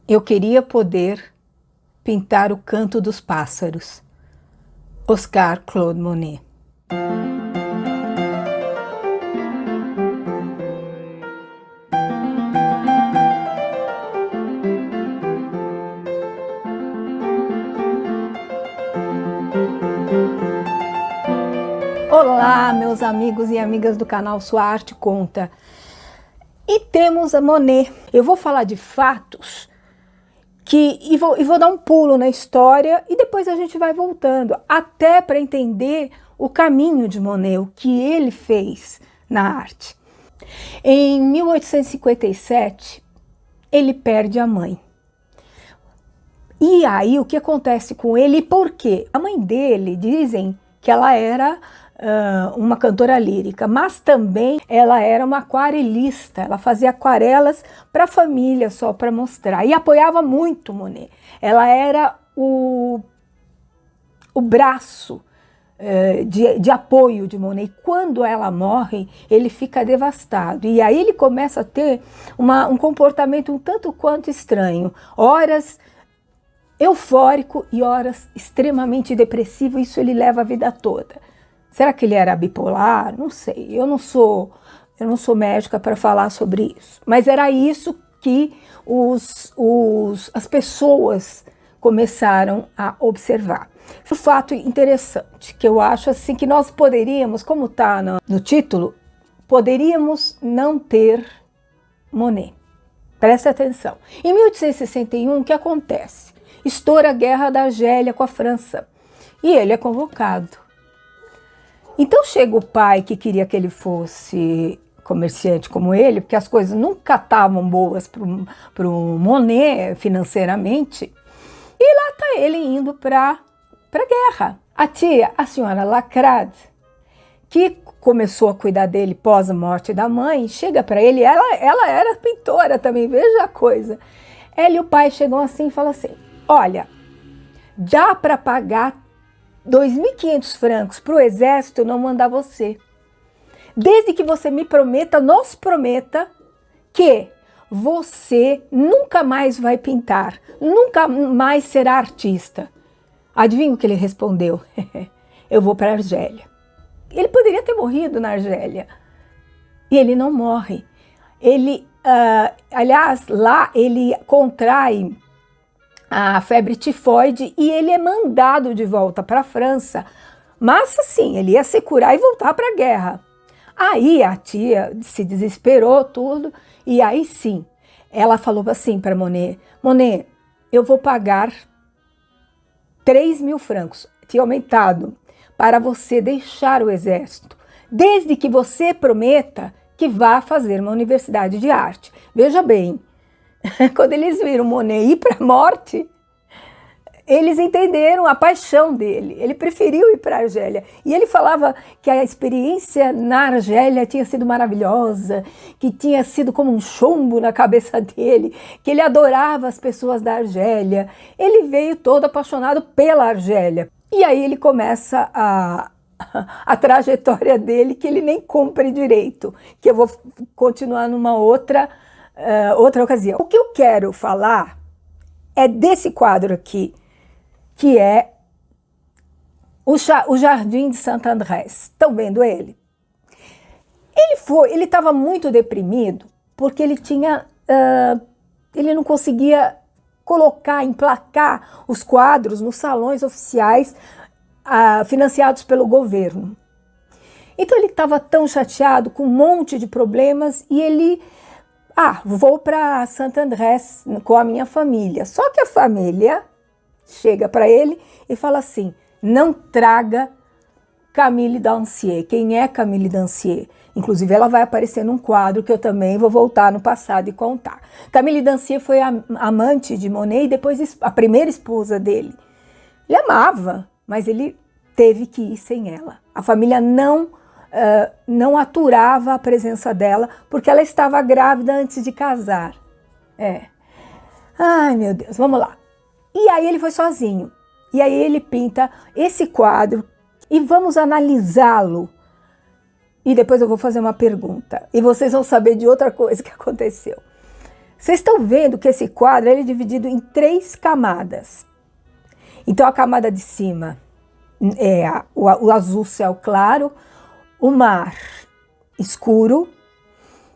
Eu queria poder pintar o canto dos pássaros. Oscar Claude Monet. Olá, meus amigos e amigas do canal Sua Arte Conta. E temos a Monet. Eu vou falar de fatos e vou dar um pulo na história e depois a gente vai voltando, até para entender o caminho de Monet, o que ele fez na arte. Em 1857, ele perde a mãe. E aí, o que acontece com ele e por quê? A mãe dele, dizem que ela era uma cantora lírica, mas também ela era uma aquarelista, ela fazia aquarelas para a família só para mostrar e apoiava muito Monet. Ela era o braço de apoio de Monet. E quando ela morre, ele fica devastado e aí ele começa a ter um comportamento um tanto quanto estranho, horas eufórico e horas extremamente depressivo. Isso ele leva a vida toda. Será que ele era bipolar? Não sei, eu não sou médica para falar sobre isso. Mas era isso que as pessoas começaram a observar. Um fato interessante, que eu acho assim que nós poderíamos, como está no título, poderíamos não ter Monet. Preste atenção. Em 1861, o que acontece? Estoura a Guerra da Argélia com a França e ele é convocado. Então chega o pai que queria que ele fosse comerciante como ele, porque as coisas nunca estavam boas para o Monet financeiramente, e lá está ele indo para a guerra. A tia, a senhora Lacrade, que começou a cuidar dele pós a morte da mãe, chega para ele, ela era pintora também, veja a coisa. Ela e o pai chegam assim e falam assim: olha, dá para pagar 2.500 francos para o exército não mandar você. Desde que você nos prometa que você nunca mais vai pintar, nunca mais será artista. Adivinha o que ele respondeu? Eu vou para a Argélia. Ele poderia ter morrido na Argélia. E ele não morre. Ele, aliás, lá ele contrai a febre tifoide e ele é mandado de volta para a França, mas assim, ele ia se curar e voltar para a guerra. Aí a tia se desesperou tudo e aí sim, ela falou assim para Monet: Monet, eu vou pagar 3.000 francos, tinha aumentado, para você deixar o exército, desde que você prometa que vá fazer uma universidade de arte. Veja bem, quando eles viram Monet ir para a morte, eles entenderam a paixão dele. Ele preferiu ir para a Argélia. E ele falava que a experiência na Argélia tinha sido maravilhosa, que tinha sido como um chumbo na cabeça dele, que ele adorava as pessoas da Argélia. Ele veio todo apaixonado pela Argélia. E aí ele começa a trajetória dele, que ele nem cumpre direito, que eu vou continuar numa outra ocasião. O que eu quero falar é desse quadro aqui, que é o Jardim de Saint-André. Estão vendo ele? Ele estava muito deprimido porque ele não conseguia emplacar os quadros nos salões oficiais financiados pelo governo. Então ele estava tão chateado, com um monte de problemas, e ele... vou para Saint-André com a minha família. Só que a família chega para ele e fala assim: não traga Camille Dancier. Quem é Camille Dancier? Inclusive ela vai aparecer num quadro que eu também vou voltar no passado e contar. Camille Dancier foi a amante de Monet e depois a primeira esposa dele. Ele amava, mas ele teve que ir sem ela. A família não aturava a presença dela, porque ela estava grávida antes de casar. Ai, meu Deus, vamos lá. E aí ele foi sozinho. E aí ele pinta esse quadro e vamos analisá-lo. E depois eu vou fazer uma pergunta. E vocês vão saber de outra coisa que aconteceu. Vocês estão vendo que esse quadro ele é dividido em 3 camadas. Então a camada de cima é o azul céu claro, o mar escuro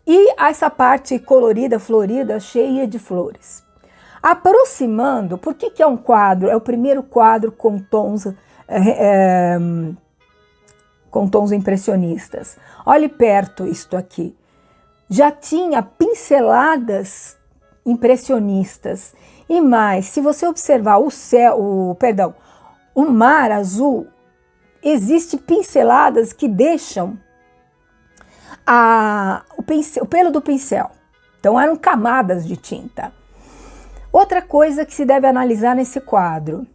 e essa parte colorida, florida, cheia de flores. Aproximando, por que é um quadro? É o primeiro quadro com tons impressionistas. Olhe perto isto aqui. Já tinha pinceladas impressionistas. E mais, se você observar o mar azul, existem pinceladas que deixam o pelo do pincel. Então eram camadas de tinta. Outra coisa que se deve analisar nesse quadro,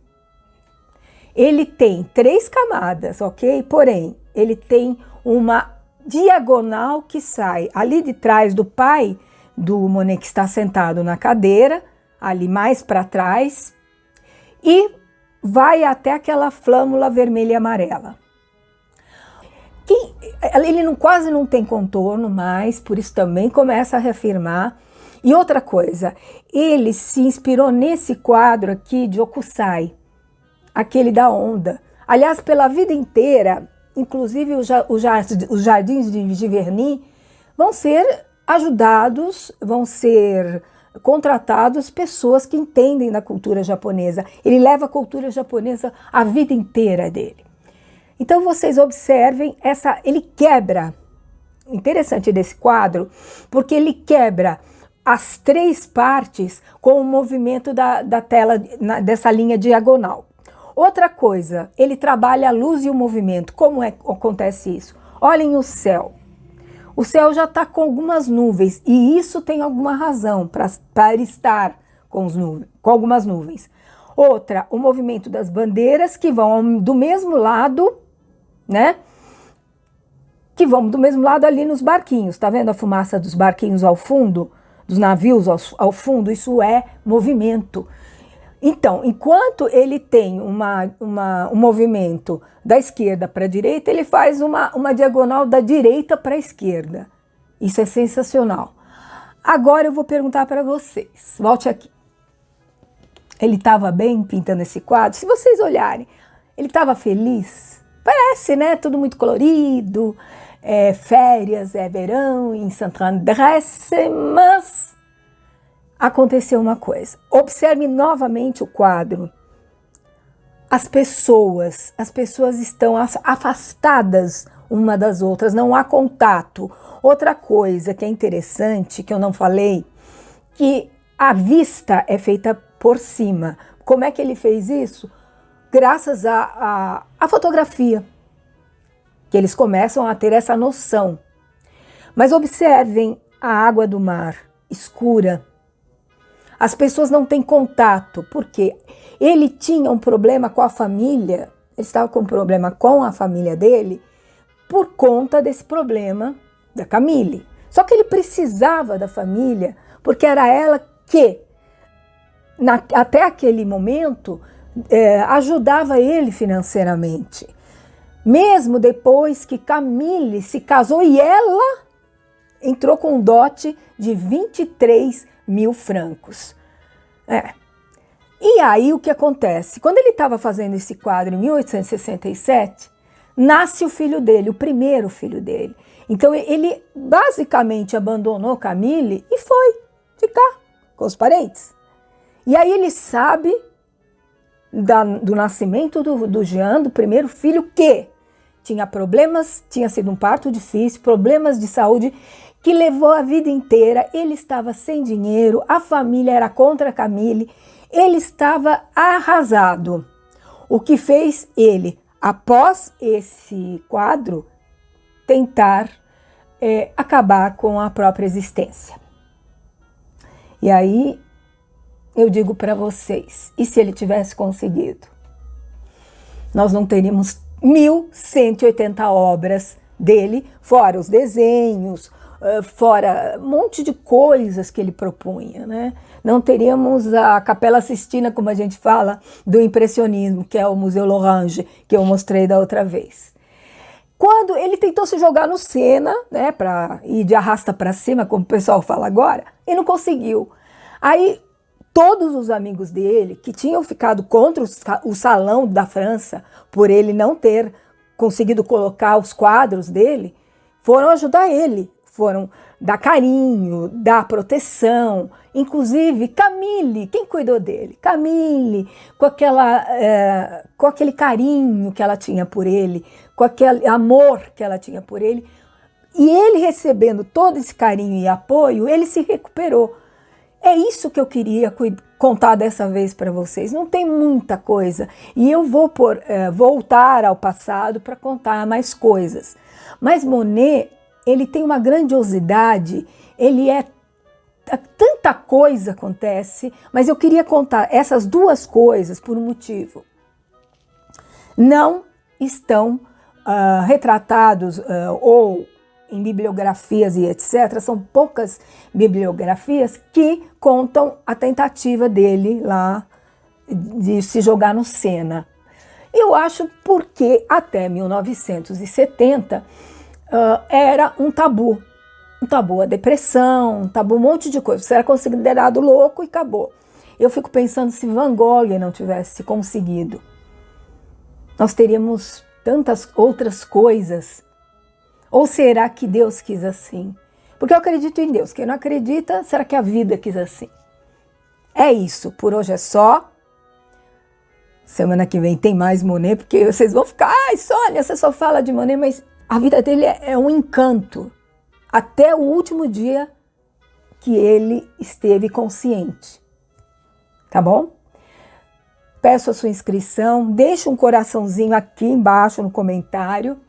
ele tem 3 camadas, ok? Porém, ele tem uma diagonal que sai ali de trás do pai do Monet, que está sentado na cadeira, ali mais para trás, e vai até aquela flâmula vermelha e amarela. Ele quase não tem contorno mais, por isso também começa a reafirmar. E outra coisa, ele se inspirou nesse quadro aqui de Hokusai, aquele da onda. Aliás, pela vida inteira, inclusive os jardins de Giverny vão ser ajudados, vão ser contratados pessoas que entendem da cultura japonesa. Ele leva a cultura japonesa a vida inteira dele. Então vocês observem, ele quebra, interessante desse quadro, porque ele quebra as 3 partes com o movimento da tela, dessa linha diagonal. Outra coisa, ele trabalha a luz e o movimento. Como acontece isso? Olhem o céu. O céu já está com algumas nuvens e isso tem alguma razão para estar com algumas nuvens. Outra, o movimento das bandeiras que vão do mesmo lado, né? Que vão do mesmo lado ali nos barquinhos. Tá vendo a fumaça dos barquinhos ao fundo? Dos navios ao fundo? Isso é movimento. Então, enquanto ele tem um movimento da esquerda para a direita, ele faz uma diagonal da direita para a esquerda. Isso é sensacional. Agora eu vou perguntar para vocês. Volte aqui. Ele estava bem pintando esse quadro? Se vocês olharem, ele estava feliz? Parece, né? Tudo muito colorido, férias, verão em Saint-André, mas aconteceu uma coisa. Observe novamente o quadro. As pessoas estão afastadas uma das outras, não há contato. Outra coisa que é interessante, que eu não falei, que a vista é feita por cima. Como é que ele fez isso? Graças à fotografia, que eles começam a ter essa noção. Mas observem a água do mar, escura. As pessoas não têm contato, porque ele tinha um problema com a família, ele estava com um problema com a família dele, por conta desse problema da Camille. Só que ele precisava da família, porque era ela que, até aquele momento, ajudava ele financeiramente. Mesmo depois que Camille se casou e ela entrou com um dote de 23 mil francos. E aí o que acontece? Quando ele estava fazendo esse quadro em 1867, nasce o filho dele, o primeiro filho dele. Então ele basicamente abandonou Camille e foi ficar com os parentes. E aí ele sabe do nascimento do Jean, do primeiro filho, que tinha problemas, tinha sido um parto difícil, problemas de saúde, que levou a vida inteira. Ele estava sem dinheiro, a família era contra Camille, ele estava arrasado. O que fez ele, após esse quadro, tentar acabar com a própria existência. E aí eu digo para vocês, e se ele tivesse conseguido? Nós não teríamos 1.180 obras dele, fora os desenhos, fora um monte de coisas que ele propunha, né? Não teríamos a Capela Sistina, como a gente fala, do impressionismo, que é o Museu L'Orange, que eu mostrei da outra vez. quando ele tentou se jogar no Sena, né, para ir de arrasta para cima, como o pessoal fala agora, e não conseguiu. Aí todos os amigos dele, que tinham ficado contra o Salão da França, por ele não ter conseguido colocar os quadros dele, foram ajudar ele, foram dar carinho, dar proteção, inclusive Camille, quem cuidou dele? Camille, com aquele carinho que ela tinha por ele, com aquele amor que ela tinha por ele, e ele recebendo todo esse carinho e apoio, ele se recuperou. É isso que eu queria contar dessa vez para vocês. Não tem muita coisa. E eu vou voltar ao passado para contar mais coisas. Mas Monet, ele tem uma grandiosidade, tanta coisa acontece, mas eu queria contar essas duas coisas por um motivo. Não estão retratados ou em bibliografias e etc. São poucas bibliografias que contam a tentativa dele lá de se jogar no Sena. Eu acho porque até 1970 era um tabu a depressão, um tabu um monte de coisa. Você era considerado louco e acabou. Eu fico pensando se Van Gogh não tivesse conseguido. Nós teríamos tantas outras coisas. Ou será que Deus quis assim? Porque eu acredito em Deus. Quem não acredita, será que a vida quis assim? É isso. Por hoje é só. Semana que vem tem mais Monet, porque vocês vão ficar, ai, Sônia, você só fala de Monet, mas a vida dele é um encanto. Até o último dia que ele esteve consciente. Tá bom? Peço a sua inscrição, deixa um coraçãozinho aqui embaixo no comentário.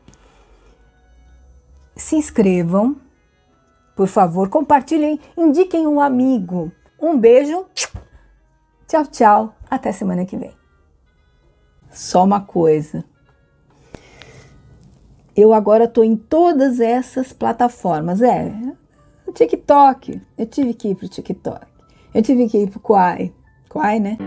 Se inscrevam, por favor, compartilhem, indiquem um amigo. Um beijo, tchau, tchau, até semana que vem. Só uma coisa, eu agora estou em todas essas plataformas, o TikTok, eu tive que ir para o TikTok, eu tive que ir para o Quai, né?